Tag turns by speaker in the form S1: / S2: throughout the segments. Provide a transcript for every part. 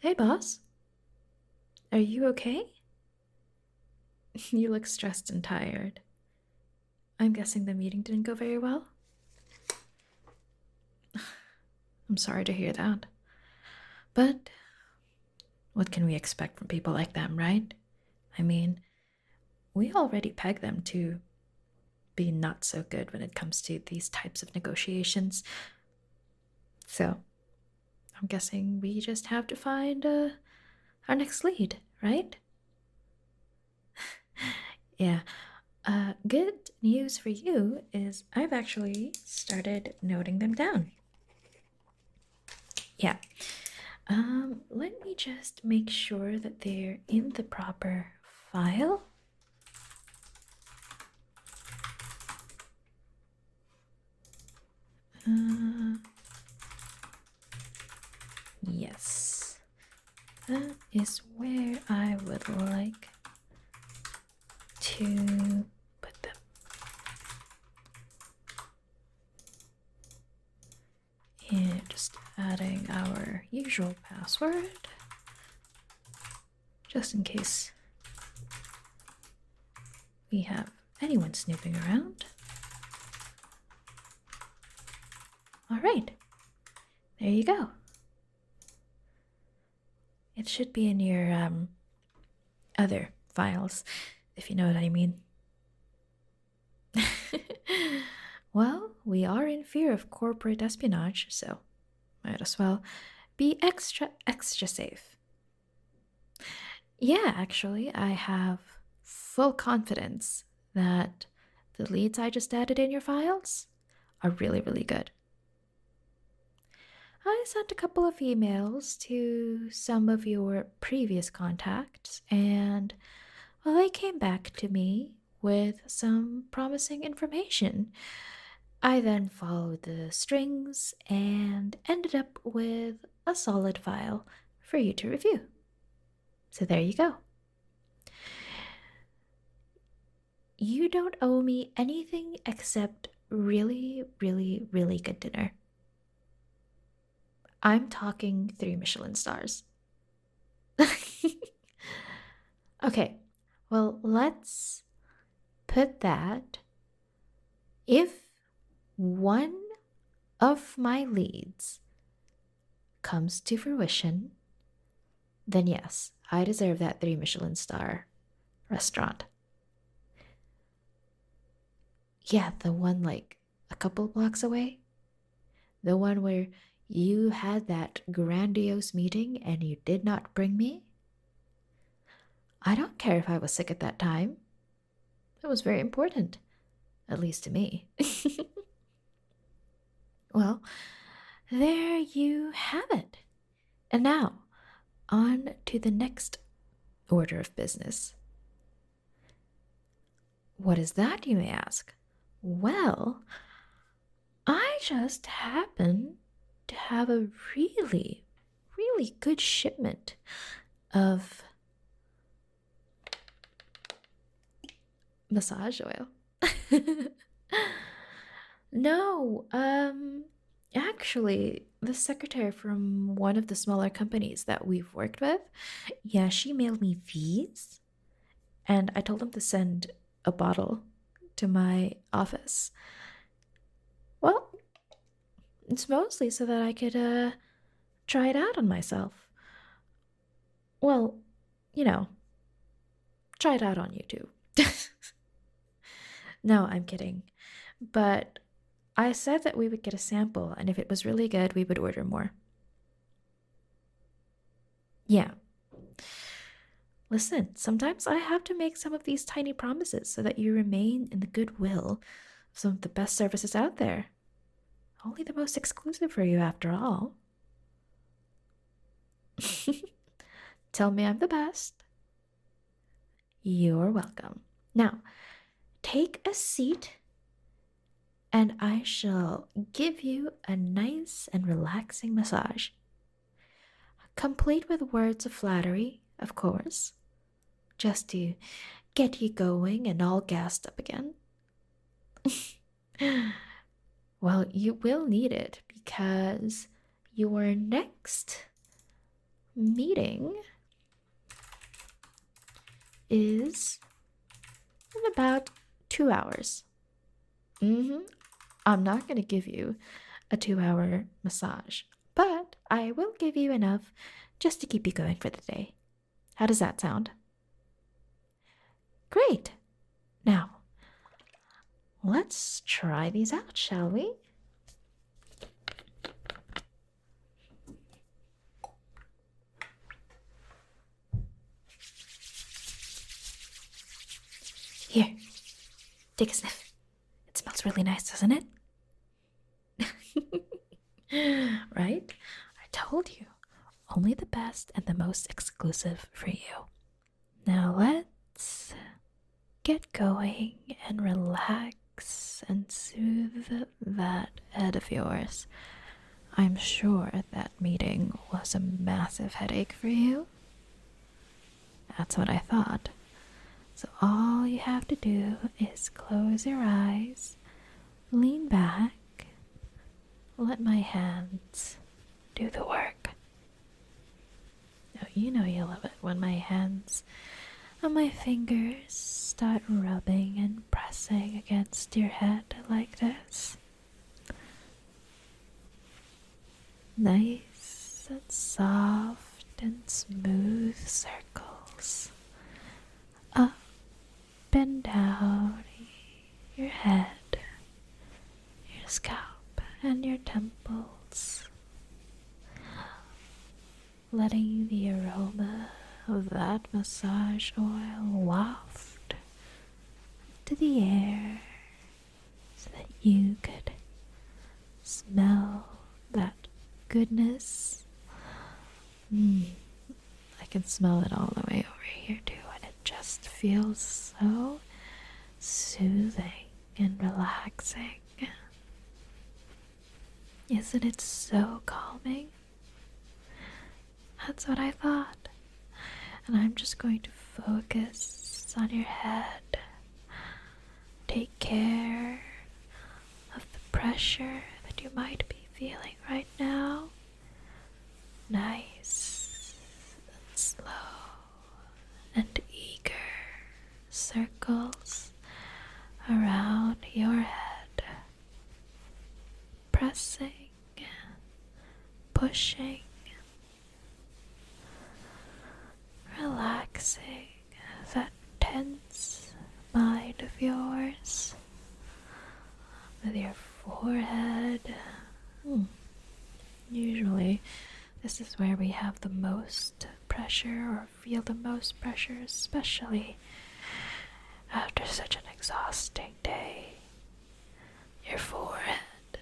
S1: Hey, boss. Are you okay? You look stressed and tired. I'm guessing the meeting didn't go very well? I'm sorry to hear that. But what can we expect from people like them, right? I mean, we already peg them to be not so good when it comes to these types of negotiations. So, I'm guessing we just have to find our next lead, right? Yeah. Good news for you is I've actually started noting them down. Yeah. Let me just make sure that they're in the proper file. Uh, yes. That is where I would like to put them. And just adding our usual password, just in case we have anyone snooping around. All right, there you go. It should be in your other files, if you know what I mean. Well, we are in fear of corporate espionage, so might as well be extra safe. Yeah, actually, I have full confidence that the leads I just added in your files are really good. I sent a couple of emails to some of your previous contacts, and well, they came back to me with some promising information. I then followed the strings and ended up with a solid file for you to review. So there you go. You don't owe me anything except really good dinner. I'm talking 3 Michelin stars. Okay, well, let's put that. If one of my leads comes to fruition, then yes, I deserve that 3 Michelin star restaurant. Yeah, the one like a couple blocks away. The one where you had that grandiose meeting and you did not bring me. I don't care if I was sick at that time. It was very important, at least to me. Well, there you have it. And now, on to the next order of business. What is that, you may ask? Well, I just happen to have a really good shipment of massage oil. No, actually, the secretary from one of the smaller companies that we've worked with, yeah, she mailed me these, and I told them to send a bottle to my office. Well, it's mostly so that I could, try it out on myself. Well, you know, try it out on YouTube. No, I'm kidding. But I said that we would get a sample, and if it was really good, we would order more. Yeah. Listen, sometimes I have to make some of these tiny promises so that you remain in the goodwill of some of the best services out there. Only the most exclusive for you, after all. Tell me I'm the best. You're welcome. Now, take a seat and I shall give you a nice and relaxing massage, complete with words of flattery, of course, just to get you going and all gassed up again. Well, you will need it because your next meeting is in about 2 hours. I'm not going to give you a 2 hour massage, but I will give you enough just to keep you going for the day. How does that sound? Great. Now, let's try these out, shall we? Here, take a sniff. It smells really nice, doesn't it? Right? I told you. Only the best and the most exclusive for you. Now let's get going and relax and soothe that head of yours. I'm sure that meeting was a massive headache for you. That's what I thought. So all you have to do is close your eyes, lean back, let my hands do the work. Now, you know you love it when my hands and my fingers start rubbing and pressing against your head like this. Nice and soft and smooth circles up and down your head, your scalp, and your temples, letting the aroma of that massage oil waft to the air so that you could smell that goodness. I can smell it all the way over here too, and it just feels so soothing and relaxing. Isn't it so calming? That's what I thought. And I'm just going to focus on your head. Take care of the pressure that you might be feeling right now. Nice and slow and eager circles around your head, pressing, pushing, relaxing that tense mind of yours with your forehead. Usually this is where we have the most pressure, or feel the most pressure, especially after such an exhausting day. Your forehead,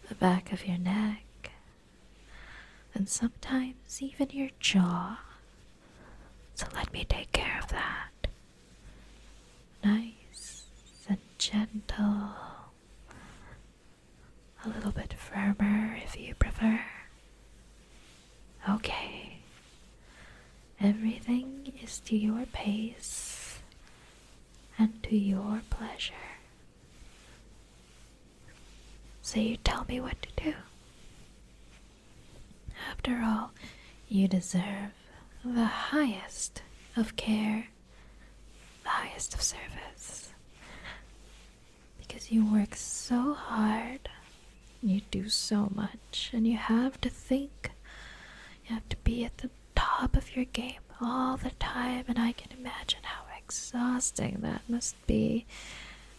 S1: the back of your neck, and sometimes even your jaw. So let me take care of that. Nice and gentle. A little bit firmer if you prefer. Okay. Everything is to your pace and to your pleasure. So you tell me what to do. After all, you deserve the highest of care, the highest of service. Because you work so hard, you do so much, and you have to think. You have to be at the top of your game all the time, and I can imagine how exhausting that must be,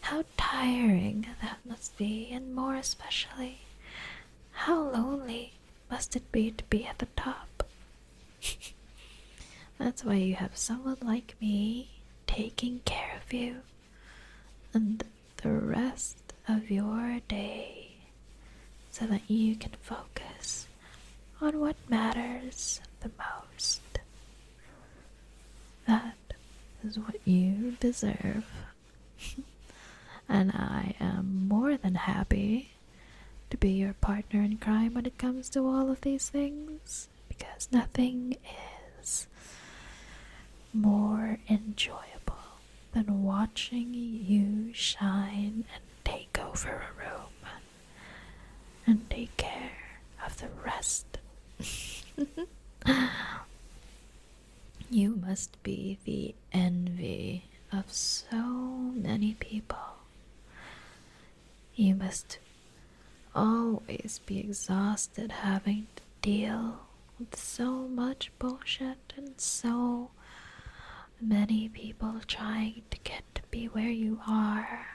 S1: how tiring that must be, and more especially, how lonely must it be to be at the top. That's why you have someone like me taking care of you and the rest of your day, so that you can focus on what matters the most. That is what you deserve. And I am more than happy to be your partner in crime when it comes to all of these things, because nothing is more enjoyable than watching you shine and take over a room and take care of the rest. You must be the envy of so many people. You must always be exhausted having to deal with so much bullshit and so many people trying to get to be where you are,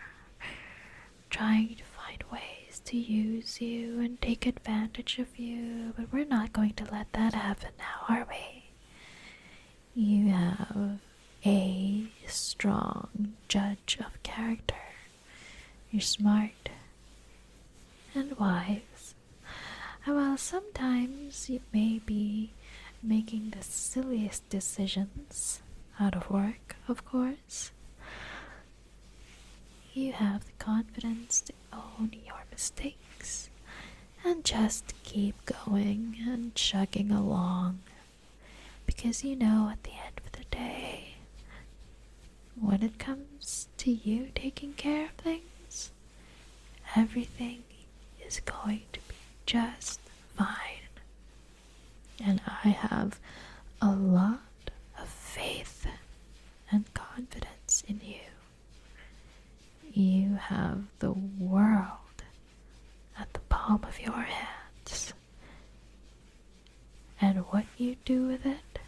S1: trying to find ways to use you and take advantage of you, but we're not going to let that happen now, are we? You have a strong judge of character. You're smart and wise. And while sometimes you may be making the silliest decisions out of work, of course, you have the confidence to own your mistakes and just keep going and chugging along. Because you know at the end of the day, when it comes to you taking care of things, everything is going to be just fine. And I have a lot of faith and confidence in you. You have the world at the palm of your hands. And what you do with it,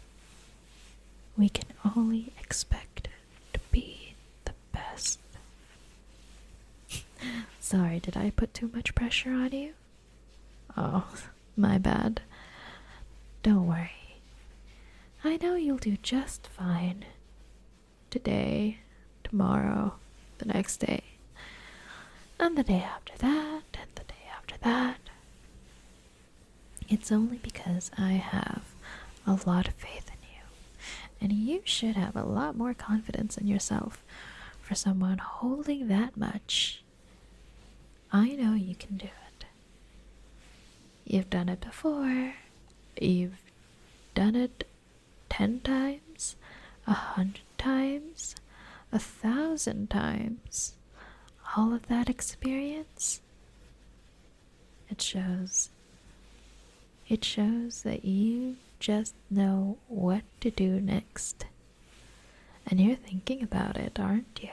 S1: we can only expect it to be the best. Sorry, did I put too much pressure on you? Oh, my bad. Don't worry. I know you'll do just fine. Today, tomorrow, the next day, and the day after that, and the day after that. It's only because I have a lot of faith in you, and you should have a lot more confidence in yourself for someone holding that much. I know you can do it. You've done it before. You've done it 10 times, 100 times, 1,000 times. All of that experience, it shows that you just know what to do next. And you're thinking about it, aren't you?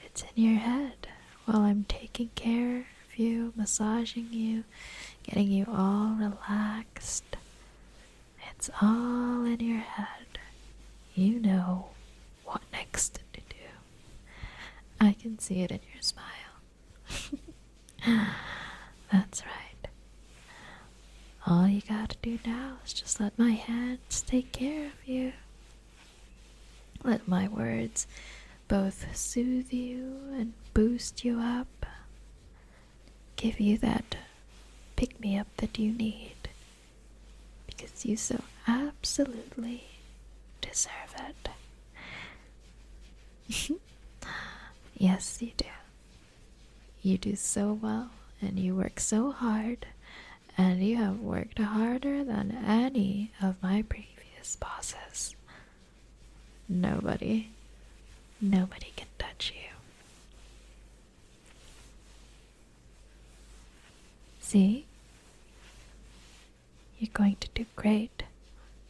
S1: It's in your head while I'm taking care of you, massaging you, getting you all relaxed. It's all in your head. You know what next to do. I can see it in your smile. That's right. All you gotta do now is just let my hands take care of you. Let my words both soothe you and boost you up. Give you that pick-me-up that you need. Because you so absolutely deserve it. Yes, you do. You do so well, and you work so hard, and you have worked harder than any of my previous bosses. Nobody can touch you. See? You're going to do great,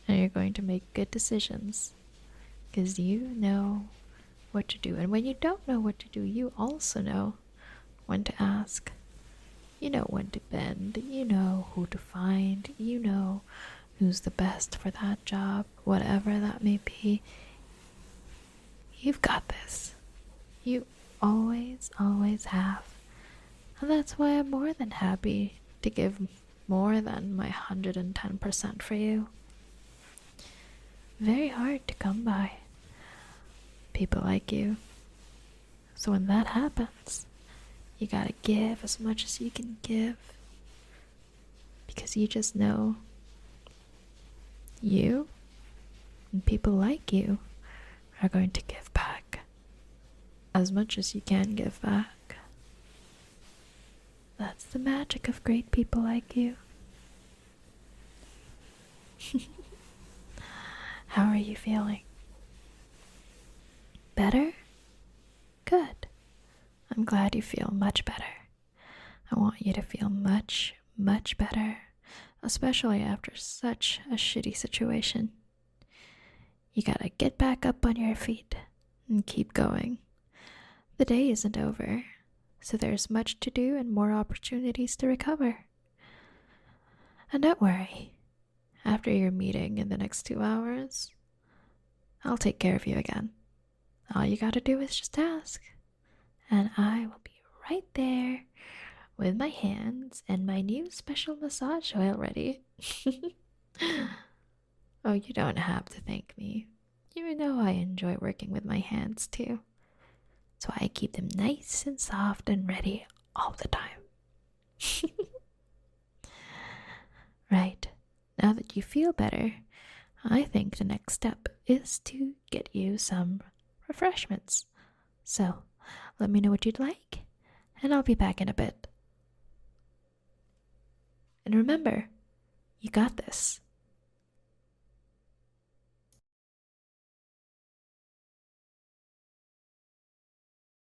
S1: and you're going to make good decisions, because you know what to do. And when you don't know what to do, you also know when to ask. You know when to bend. You know who to find. You know who's the best for that job, whatever that may be. You've got this. You always have. And that's why I'm more than happy to give more than my 110% for you. Very hard to come by people like you. So when that happens, you gotta give as much as you can give, because you just know you and people like you are going to give back as much as you can give back. That's the magic of great people like you. How are you feeling? Better? Good. I'm glad you feel much better. I want you to feel much better. especially after such a shitty situation. You gotta get back up on your feet and keep going. The day isn't over, so there's much to do and more opportunities to recover. And don't worry, after your meeting in the next 2 hours, I'll take care of you again. All you gotta do is just ask, and I will be right there with my hands and my new special massage oil ready. Oh, you don't have to thank me. You know I enjoy working with my hands too, so I keep them nice and soft and ready all the time. Right, now that you feel better, I think the next step is to get you some refreshments. So, let me know what you'd like, and I'll be back in a bit. And remember, you got this.